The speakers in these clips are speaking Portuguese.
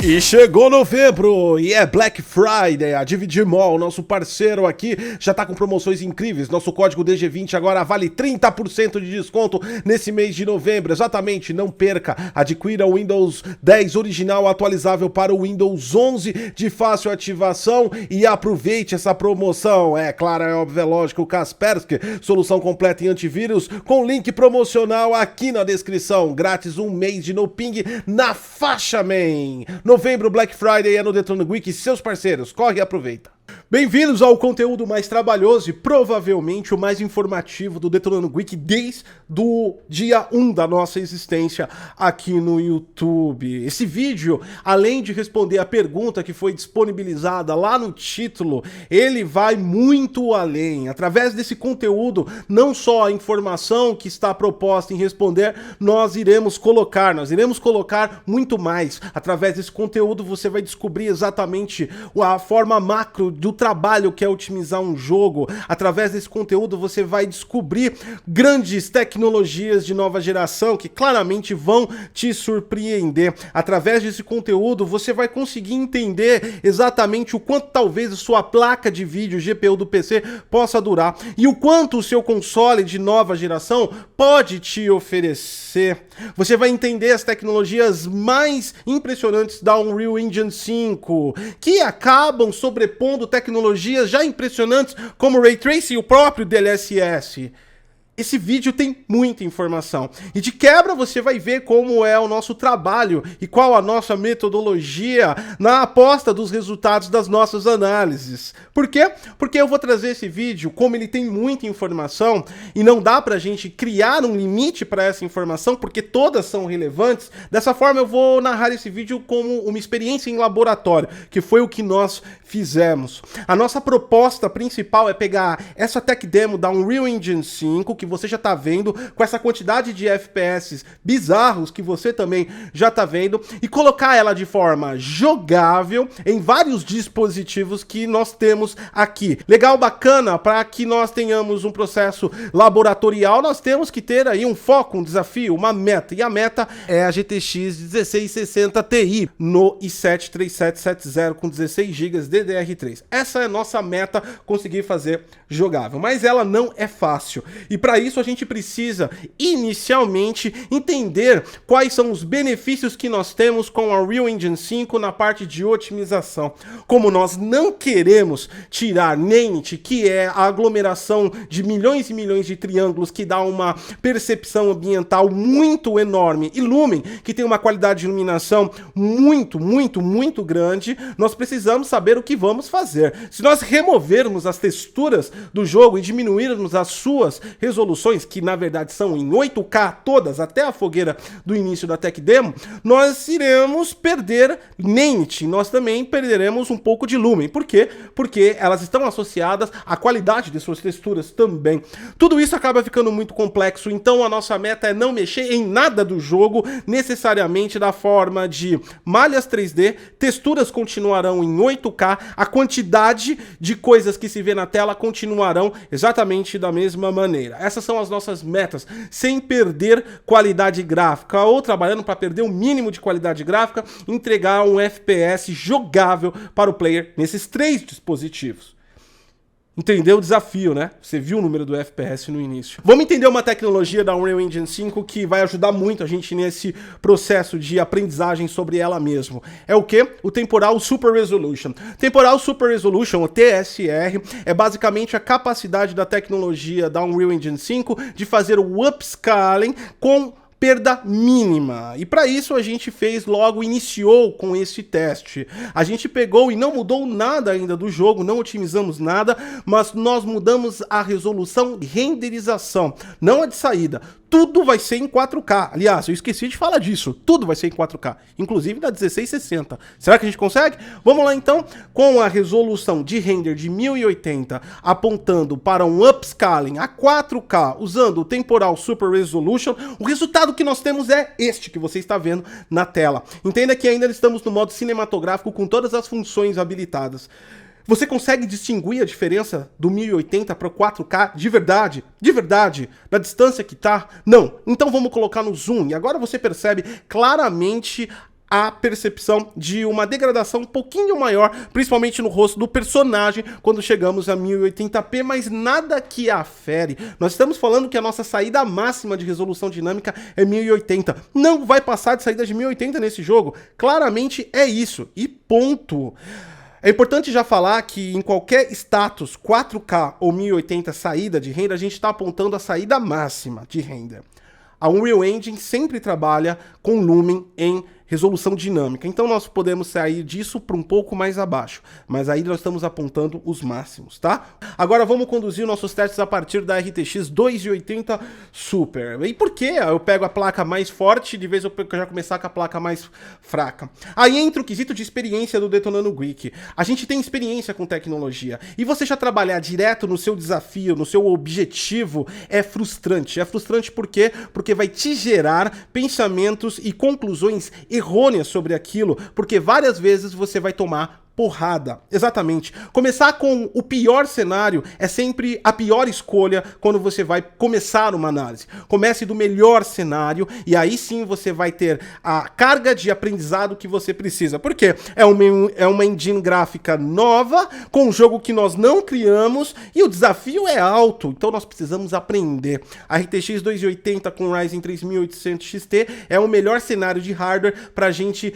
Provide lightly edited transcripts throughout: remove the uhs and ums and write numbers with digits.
E chegou novembro e é Black Friday, a DVD Mall, nosso parceiro aqui, já tá com promoções incríveis. Nosso código DG20 agora vale 30% de desconto nesse mês de novembro. Exatamente, não perca. Adquira o Windows 10 original atualizável para o Windows 11 de fácil ativação e aproveite essa promoção. É claro, é óbvio, é lógico, Kaspersky, solução completa em antivírus, com link promocional aqui na descrição. Grátis um mês de no ping na faixa, man. Novembro, Black Friday é no Detona Geek e seus parceiros. Corre e aproveita. Bem-vindos ao conteúdo mais trabalhoso e provavelmente o mais informativo do Detonando Geek desde o dia 1 da nossa existência aqui no YouTube. Esse vídeo, além de responder a pergunta que foi disponibilizada lá no título, ele vai muito além. Através desse conteúdo, não só a informação que está proposta em responder, nós iremos colocar muito mais. Através desse conteúdo você vai descobrir exatamente a forma macro do trabalho que é otimizar um jogo. Através desse conteúdo você vai descobrir grandes tecnologias de nova geração que claramente vão te surpreender. Através desse conteúdo você vai conseguir entender exatamente o quanto talvez a sua placa de vídeo GPU do PC possa durar e o quanto o seu console de nova geração pode te oferecer. Você vai entender as tecnologias mais impressionantes da Unreal Engine 5 que acabam sobrepondo tecnologias já impressionantes como o Ray Tracing e o próprio DLSS. Esse vídeo tem muita informação e de quebra você vai ver como é o nosso trabalho e qual a nossa metodologia na aposta dos resultados das nossas análises. Por quê? Porque eu vou trazer esse vídeo, como ele tem muita informação e não dá pra gente criar um limite para essa informação porque todas são relevantes. Dessa forma eu vou narrar esse vídeo como uma experiência em laboratório, que foi o que nós fizemos. A nossa proposta principal é pegar essa tech demo da Unreal Engine 5, que você já tá vendo, com essa quantidade de FPS bizarros que você também já tá vendo, e colocar ela de forma jogável em vários dispositivos que nós temos aqui. Legal, bacana, para que nós tenhamos um processo laboratorial, nós temos que ter aí um foco, um desafio, uma meta, e a meta é a GTX 1660 Ti no i7 3770 com 16 GB DDR3. Essa é a nossa meta, conseguir fazer jogável, mas ela não é fácil, e para isso a gente precisa inicialmente entender quais são os benefícios que nós temos com a Unreal Engine 5 na parte de otimização. Como nós não queremos tirar Nanite, que é a aglomeração de milhões e milhões de triângulos que dá uma percepção ambiental muito enorme, e Lumen, que tem uma qualidade de iluminação muito grande, nós precisamos saber o que vamos fazer. Se nós removermos as texturas do jogo e diminuirmos as suas resoluções, que na verdade são em 8K todas, até a fogueira do início da tech demo, nós iremos perder Nanite, nós também perderemos um pouco de Lumen. Por quê? Porque elas estão associadas à qualidade de suas texturas também. Tudo isso acaba ficando muito complexo, então a nossa meta é não mexer em nada do jogo, necessariamente da forma de malhas 3D, texturas continuarão em 8K, a quantidade de coisas que se vê na tela continuarão exatamente da mesma maneira. Essas são as nossas metas, sem perder qualidade gráfica, ou trabalhando para perder o mínimo de qualidade gráfica, entregar um FPS jogável para o player nesses três dispositivos. Entendeu o desafio, né? Você viu o número do FPS no início. Vamos entender uma tecnologia da Unreal Engine 5 que vai ajudar muito a gente nesse processo de aprendizagem sobre ela mesmo. É o quê? O Temporal Super Resolution. Temporal Super Resolution, ou TSR, é basicamente a capacidade da tecnologia da Unreal Engine 5 de fazer o upscaling com perda mínima. E para isso a gente iniciou com esse teste. A gente pegou e não mudou nada ainda do jogo, não otimizamos nada, mas nós mudamos a resolução de renderização, não a de saída. Tudo vai ser em 4K. Aliás, eu esqueci de falar disso. Tudo vai ser em 4K, inclusive da 1660. Será que a gente consegue? Vamos lá então, com a resolução de render de 1080, apontando para um upscaling a 4K, usando o Temporal Super Resolution, o resultado que nós temos é este que você está vendo na tela. Entenda que ainda estamos no modo cinematográfico com todas as funções habilitadas. Você consegue distinguir a diferença do 1080 para o 4K de verdade? De verdade? Da distância que tá? Não. Então vamos colocar no zoom. E agora você percebe claramente a percepção de uma degradação um pouquinho maior, principalmente no rosto do personagem, quando chegamos a 1080p, mas nada que afere. Nós estamos falando que a nossa saída máxima de resolução dinâmica é 1080. Não vai passar de saída de 1080 nesse jogo. Claramente é isso. E ponto. É importante já falar que em qualquer status 4K ou 1080 saída de render, a gente está apontando a saída máxima de render. A Unreal Engine sempre trabalha com Lumen em resolução dinâmica, então nós podemos sair disso para um pouco mais abaixo, mas aí nós estamos apontando os máximos, tá? Agora vamos conduzir nossos testes a partir da RTX 2080 Super. E por que eu pego a placa mais forte de vez eu já começar com a placa mais fraca? Aí entra o quesito de experiência do Detonando Geek. A gente tem experiência com tecnologia, e você já trabalhar direto no seu desafio, no seu objetivo, é frustrante. É frustrante por quê? Porque vai te gerar pensamentos e conclusões errôneas sobre aquilo, porque várias vezes você vai tomar porrada. Exatamente. Começar com o pior cenário é sempre a pior escolha quando você vai começar uma análise. Comece do melhor cenário e aí sim você vai ter a carga de aprendizado que você precisa. Por quê? É uma engine gráfica nova, com um jogo que nós não criamos e o desafio é alto, então nós precisamos aprender. A RTX 2080 com Ryzen 3800 XT é o melhor cenário de hardware pra gente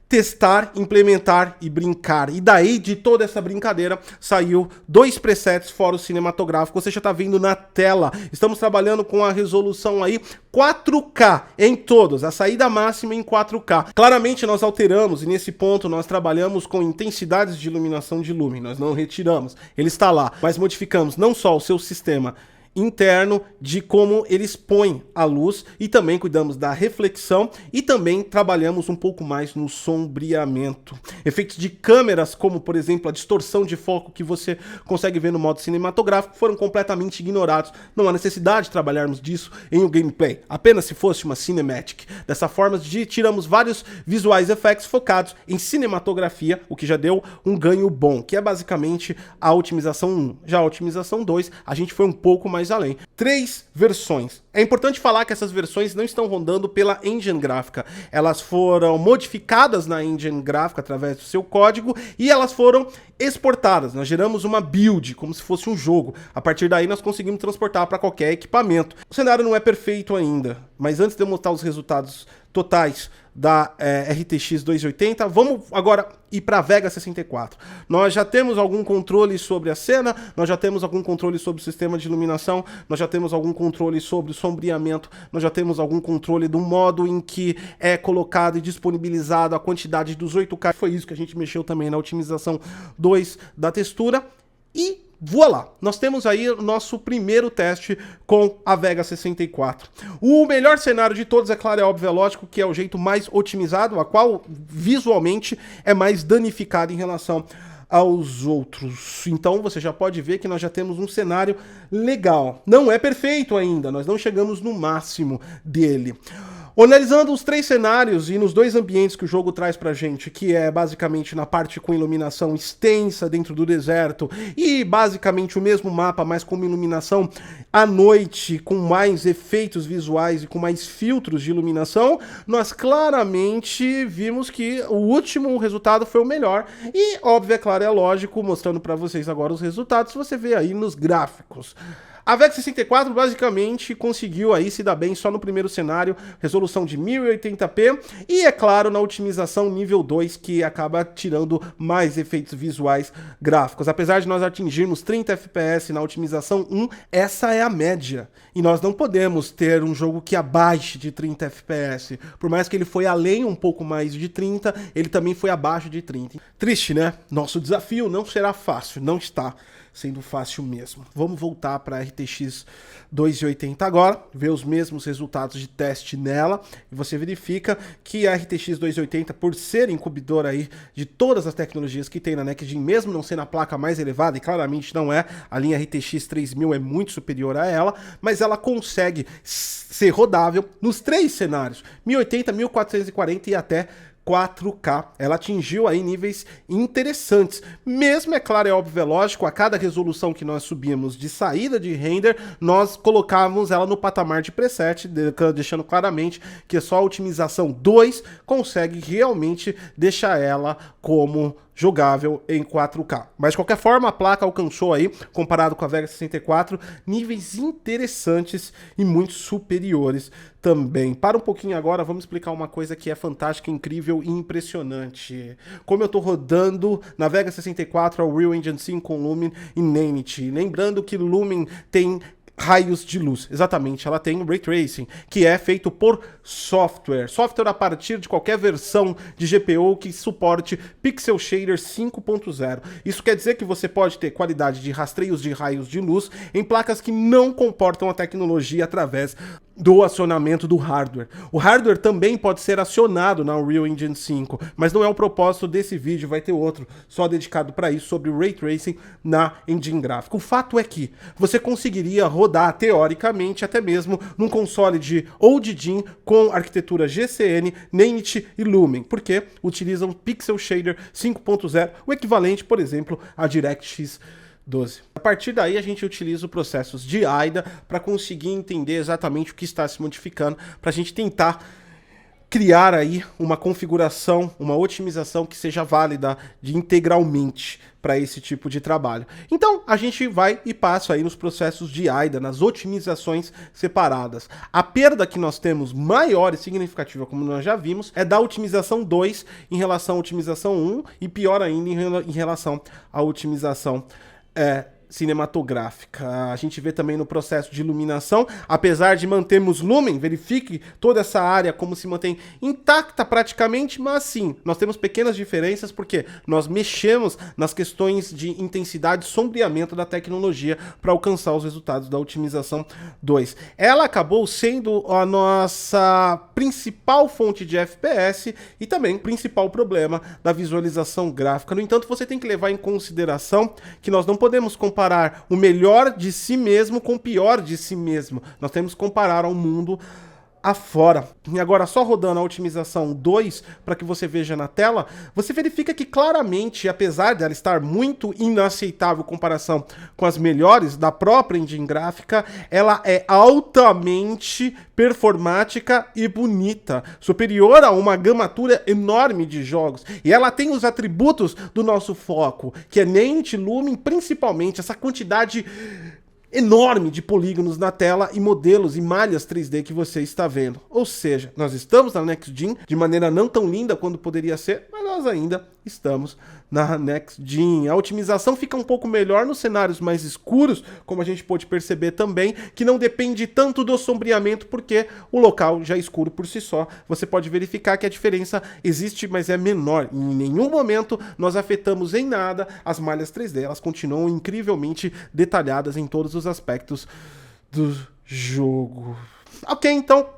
testar, implementar e brincar. E daí, de toda essa brincadeira, saiu 2 presets fora o cinematográfico. Você já tá vendo na tela. Estamos trabalhando com a resolução aí 4K em todos, a saída máxima em 4K. Claramente nós alteramos, e nesse ponto nós trabalhamos com intensidades de iluminação de lumen. Nós não retiramos, ele está lá, mas modificamos não só o seu sistema interno de como ele expõe a luz e também cuidamos da reflexão e também trabalhamos um pouco mais no sombreamento. Efeitos de câmeras, como por exemplo a distorção de foco que você consegue ver no modo cinematográfico, foram completamente ignorados. Não há necessidade de trabalharmos disso em um gameplay, apenas se fosse uma cinematic. Dessa forma, tiramos vários visuais effects focados em cinematografia, o que já deu um ganho bom, que é basicamente a otimização 1. Já a otimização 2, a gente foi um pouco mais além. 3 versões. É importante falar que essas versões não estão rodando pela engine gráfica. Elas foram modificadas na engine gráfica através do seu código e elas foram exportadas. Nós geramos uma build, como se fosse um jogo. A partir daí nós conseguimos transportar para qualquer equipamento. O cenário não é perfeito ainda, mas antes de eu mostrar os resultados totais da RTX 2080, vamos agora ir para a Vega 64. Nós já temos algum controle sobre a cena, nós já temos algum controle sobre o sistema de iluminação, nós já temos algum controle sobre o sombreamento, nós já temos algum controle do modo em que é colocado e disponibilizado a quantidade dos 8K. Foi isso que a gente mexeu também na otimização 2 da textura e voilá, nós temos aí o nosso primeiro teste com a Vega 64. O melhor cenário de todos, é claro, é óbvio, é lógico, que é o jeito mais otimizado, a qual visualmente é mais danificado em relação aos outros. Então você já pode ver que nós já temos um cenário legal. Não é perfeito ainda, nós não chegamos no máximo dele. Analisando os 3 cenários e nos 2 ambientes que o jogo traz pra gente, que é basicamente na parte com iluminação extensa dentro do deserto e basicamente o mesmo mapa, mas com uma iluminação à noite, com mais efeitos visuais e com mais filtros de iluminação, nós claramente vimos que o último resultado foi o melhor. E, óbvio, é claro, é lógico, mostrando pra vocês agora os resultados, você vê aí nos gráficos. A Vega 64 basicamente conseguiu aí se dar bem só no primeiro cenário, resolução de 1080p e, é claro, na otimização nível 2, que acaba tirando mais efeitos visuais gráficos. Apesar de nós atingirmos 30 FPS na otimização 1, essa é a média. E nós não podemos ter um jogo que abaixe de 30 FPS. Por mais que ele foi além um pouco mais de 30, ele também foi abaixo de 30. Triste, né? Nosso desafio não será fácil, não está sendo fácil mesmo. Vamos voltar para a RTX 2080 agora, ver os mesmos resultados de teste nela, e você verifica que a RTX 2080, por ser incumbidor aí de todas as tecnologias que tem na Next Gen, mesmo não sendo a placa mais elevada, e claramente não é, a linha RTX 3000 é muito superior a ela, mas ela consegue ser rodável nos 3 cenários, 1080, 1440 e até 4K. Ela atingiu aí níveis interessantes. Mesmo, é claro, é óbvio, é lógico, a cada resolução que nós subimos de saída de render, nós colocávamos ela no patamar de preset, deixando claramente que só a otimização 2 consegue realmente deixar ela como jogável em 4K. Mas de qualquer forma, a placa alcançou aí, comparado com a Vega 64, níveis interessantes e muito superiores também. Para um pouquinho agora, vamos explicar uma coisa que é fantástica, incrível e impressionante. Como eu tô rodando na Vega 64 a Unreal Engine 5 com Lumen e Nanity. Lembrando que Lumen tem raios de luz. Exatamente, ela tem Ray Tracing, que é feito por software. Software a partir de qualquer versão de GPU que suporte Pixel Shader 5.0. Isso quer dizer que você pode ter qualidade de rastreios de raios de luz em placas que não comportam a tecnologia através do acionamento do hardware. O hardware também pode ser acionado na Unreal Engine 5, mas não é o propósito desse vídeo, vai ter outro só dedicado para isso, sobre Ray Tracing na engine gráfica. O fato é que você conseguiria rodar, teoricamente, até mesmo num console de Old Gen com arquitetura GCN, Nanity e Lumen, porque utilizam Pixel Shader 5.0, o equivalente, por exemplo, a DirectX 12. A partir daí a gente utiliza os processos de AIDA para conseguir entender exatamente o que está se modificando, para a gente tentar criar aí uma configuração, uma otimização que seja válida integralmente para esse tipo de trabalho. Então a gente vai e passa aí nos processos de AIDA, nas otimizações separadas. A perda que nós temos maior e significativa, como nós já vimos, é da otimização 2 em relação à otimização 1 e pior ainda em relação à otimização cinematográfica. A gente vê também no processo de iluminação, apesar de mantermos Lumen, verifique toda essa área como se mantém intacta praticamente, mas sim, nós temos pequenas diferenças porque nós mexemos nas questões de intensidade e sombreamento da tecnologia para alcançar os resultados da otimização 2. Ela acabou sendo a nossa principal fonte de FPS e também principal problema da visualização gráfica. No entanto, você tem que levar em consideração que nós não podemos comparar o melhor de si mesmo com o pior de si mesmo. Nós temos que comparar ao mundo afora. E agora, só rodando a otimização 2, para que você veja na tela, você verifica que claramente, apesar dela estar muito inaceitável em comparação com as melhores da própria engine gráfica, ela é altamente performática e bonita, superior a uma gamatura enorme de jogos. E ela tem os atributos do nosso foco, que é Nanity, Lumen, principalmente essa quantidade enorme de polígonos na tela e modelos e malhas 3D que você está vendo. Ou seja, nós estamos na Next Gen de maneira não tão linda quanto poderia ser, mas nós ainda estamos na Next Gen. A otimização fica um pouco melhor nos cenários mais escuros, como a gente pôde perceber também, que não depende tanto do sombreamento, porque o local já é escuro por si só. Você pode verificar que a diferença existe, mas é menor. Em nenhum momento nós afetamos em nada as malhas 3D. Elas continuam incrivelmente detalhadas em todos os aspectos do jogo. Ok, então,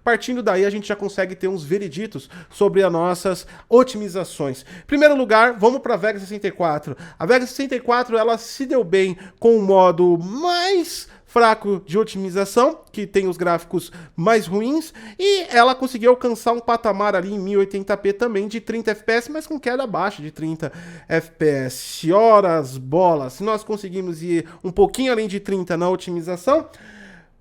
partindo daí, a gente já consegue ter uns vereditos sobre as nossas otimizações. Em primeiro lugar, vamos para a Vega 64. A Vega 64, ela se deu bem com o modo mais fraco de otimização, que tem os gráficos mais ruins, e ela conseguiu alcançar um patamar ali em 1080p também de 30 FPS, mas com queda abaixo de 30 FPS. Horas, bolas, se nós conseguimos ir um pouquinho além de 30 na otimização,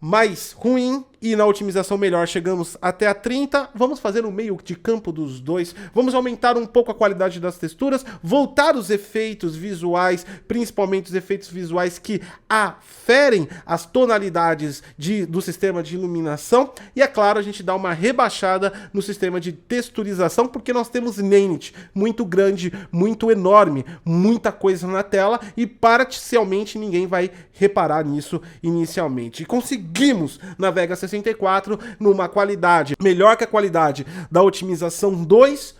mais ruim, e na otimização melhor chegamos até a 30, vamos fazer um meio de campo dos dois, vamos aumentar um pouco a qualidade das texturas, voltar os efeitos visuais, principalmente os efeitos visuais que aferem as tonalidades do sistema de iluminação, e é claro, a gente dá uma rebaixada no sistema de texturização, porque nós temos Nanity muito grande, muito enorme, muita coisa na tela, e parcialmente ninguém vai reparar nisso inicialmente. E conseguimos na Vega 64 numa qualidade melhor que a qualidade da otimização 2,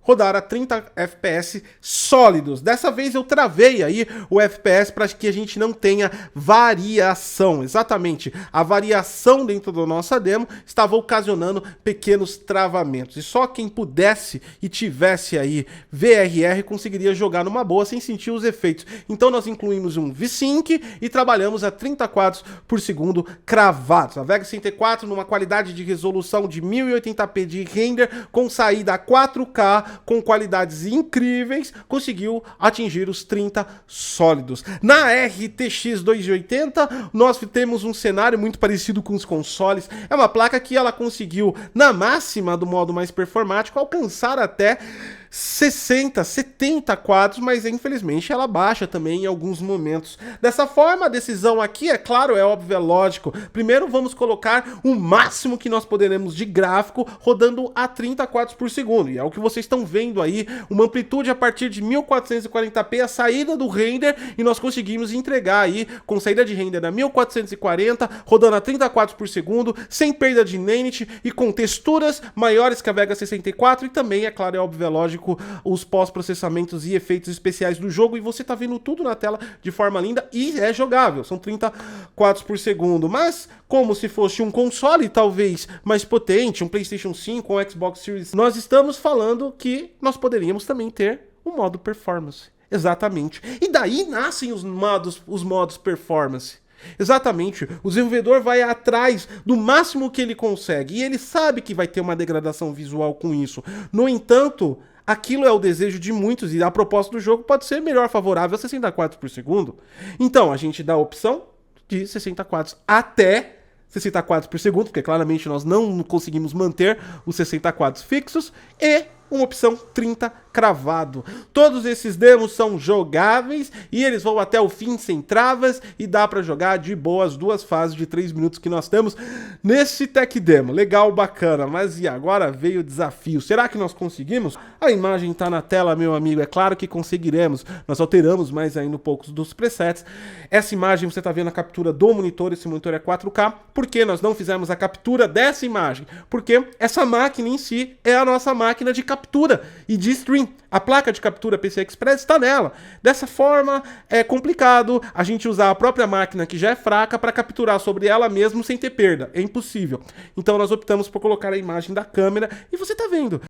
rodar a 30 FPS sólidos. Dessa vez eu travei aí o FPS para que a gente não tenha variação. Exatamente, a variação dentro da nossa demo estava ocasionando pequenos travamentos. E só quem pudesse e tivesse aí VRR conseguiria jogar numa boa sem sentir os efeitos. Então nós incluímos um V-Sync e trabalhamos a 30 quadros por segundo cravados. A Vega 64 numa qualidade de resolução de 1080p de render com saída a 4K com qualidades incríveis, conseguiu atingir os 30 sólidos. Na RTX 280, nós temos um cenário muito parecido com os consoles. É uma placa que ela conseguiu, na máxima do modo mais performático, alcançar até 60, 70 quadros, mas infelizmente ela baixa também em alguns momentos. Dessa forma, a decisão aqui, é claro, é óbvio, é lógico. Primeiro vamos colocar o máximo que nós poderemos de gráfico rodando a 30 quadros por segundo. E é o que vocês estão vendo aí, uma amplitude a partir de 1440p, a saída do render, e nós conseguimos entregar aí com saída de render a 1440, rodando a 30 quadros por segundo, sem perda de init e com texturas maiores que a Vega 64 e também, é claro, é óbvio, é lógico, os pós-processamentos e efeitos especiais do jogo, e você tá vendo tudo na tela de forma linda e é jogável, são 30 quadros por segundo, mas como se fosse um console talvez mais potente, um PlayStation 5, um Xbox Series, nós estamos falando que nós poderíamos também ter um modo performance, exatamente, e daí nascem os modos performance. Exatamente, o desenvolvedor vai atrás do máximo que ele consegue, e ele sabe que vai ter uma degradação visual com isso. No entanto, aquilo é o desejo de muitos, e a proposta do jogo pode ser melhor favorável a 60 quadros por segundo. Então, a gente dá a opção de 60 quadros até 60 quadros por segundo, porque claramente nós não conseguimos manter os 60 quadros fixos, e uma opção 30 cravado. Todos esses demos são jogáveis e eles vão até o fim sem travas e dá para jogar de boa as duas fases de 3 minutos que nós temos nesse tech demo. Legal, bacana, mas e agora veio o desafio. Será que nós conseguimos? A imagem tá na tela, meu amigo, é claro que conseguiremos. Nós alteramos mais ainda um pouco dos presets. Essa imagem você tá vendo a captura do monitor, esse monitor é 4K. Por que nós não fizemos a captura dessa imagem? Porque essa máquina em si é a nossa máquina de captura e de stream. A placa de captura PCI Express está nela. Dessa forma, é complicado a gente usar a própria máquina, que já é fraca, para capturar sobre ela mesmo sem ter perda. É impossível. Então nós optamos por colocar a imagem da câmera e você está vendo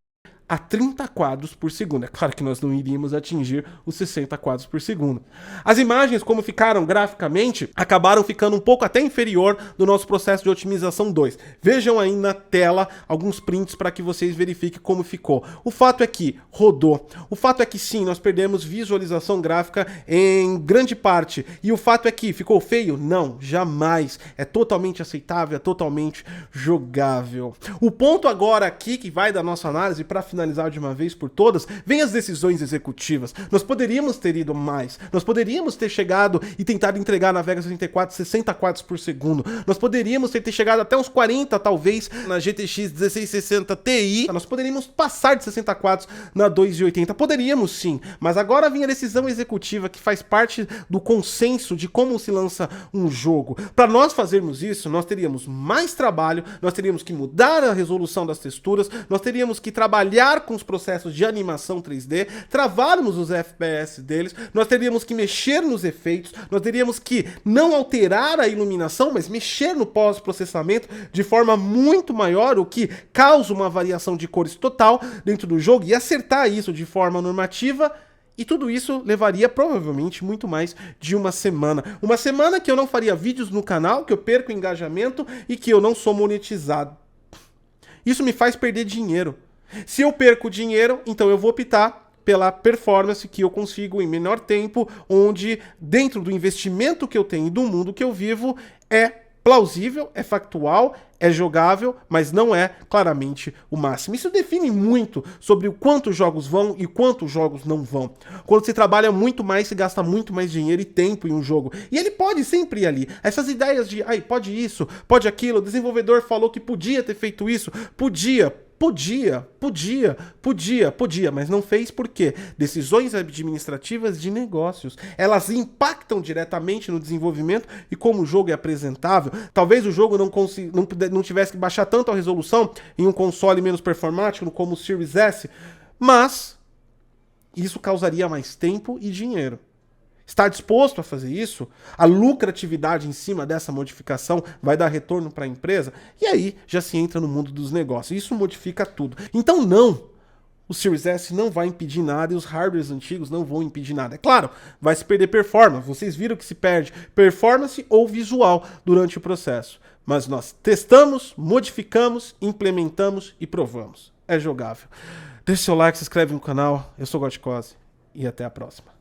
a 30 quadros por segundo. É claro que nós não iríamos atingir os 60 quadros por segundo. As imagens, como ficaram graficamente, acabaram ficando um pouco até inferior do nosso processo de otimização 2. Vejam aí na tela alguns prints para que vocês verifiquem como ficou. O fato é que rodou. O fato é que sim, nós perdemos visualização gráfica em grande parte. E o fato é que ficou feio? Não, jamais. É totalmente aceitável, é totalmente jogável. O ponto agora aqui que vai da nossa análise para finalizar de uma vez por todas, vem as decisões executivas. Nós poderíamos ter ido mais, nós poderíamos ter chegado e tentado entregar na Vega 64 60 quadros por segundo, nós poderíamos ter chegado até uns 40 talvez na GTX 1660 Ti, nós poderíamos passar de 60 quadros na 280, poderíamos sim, mas agora vem a decisão executiva que faz parte do consenso de como se lança um jogo. Para nós fazermos isso, nós teríamos mais trabalho, nós teríamos que mudar a resolução das texturas, nós teríamos que trabalhar com os processos de animação 3D, travarmos os FPS deles, nós teríamos que mexer nos efeitos, nós teríamos que não alterar a iluminação, mas mexer no pós-processamento de forma muito maior, o que causa uma variação de cores total dentro do jogo, e acertar isso de forma normativa. E tudo isso levaria provavelmente muito mais de uma semana. Uma semana que eu não faria vídeos no canal, que eu perco engajamento e que eu não sou monetizado. Isso me faz perder dinheiro. Se eu perco dinheiro, então eu vou optar pela performance que eu consigo em menor tempo, onde dentro do investimento que eu tenho e do mundo que eu vivo, é plausível, é factual, é jogável, mas não é claramente o máximo. Isso define muito sobre o quanto os jogos vão e quanto os jogos não vão. Quando se trabalha muito mais, se gasta muito mais dinheiro e tempo em um jogo. E ele pode sempre ir ali. Essas ideias de, pode isso, pode aquilo, o desenvolvedor falou que podia ter feito isso, podia, mas não fez porque decisões administrativas de negócios, elas impactam diretamente no desenvolvimento e como o jogo é apresentável. Talvez o jogo não tivesse que baixar tanto a resolução em um console menos performático como o Series S, Mas isso causaria mais tempo e dinheiro. Está disposto a fazer isso? A lucratividade em cima dessa modificação vai dar retorno para a empresa? E aí já se entra no mundo dos negócios. Isso modifica tudo. Então não, o Series S não vai impedir nada e os hardwares antigos não vão impedir nada. É claro, vai se perder performance. Vocês viram que se perde performance ou visual durante o processo. Mas nós testamos, modificamos, implementamos e provamos. É jogável. Deixe seu like, se inscreve no canal. Eu sou o Gotkose e até a próxima.